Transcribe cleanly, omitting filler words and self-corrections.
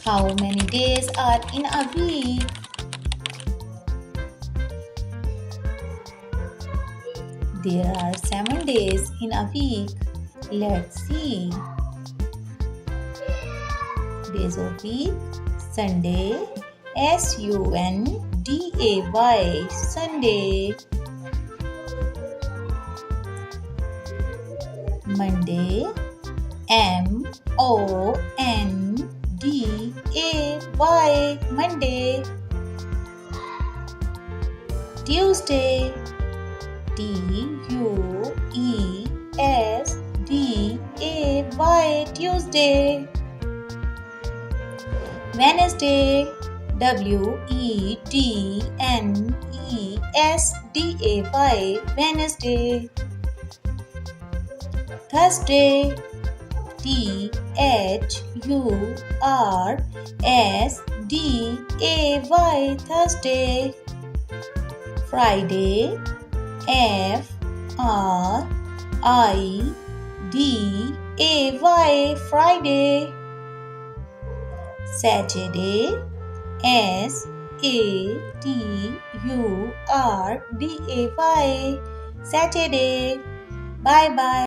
How many days are in a week? There are 7 days in a week. Let's see. Days of week: Sunday, Sunday, Sunday. Monday, Monday, Monday. Tuesday, Tuesday, Tuesday. Wednesday, Wednesday, Wednesday. Thursday, Thursday, Thursday. Friday, Friday. Saturday, Saturday. Saturday. Bye bye.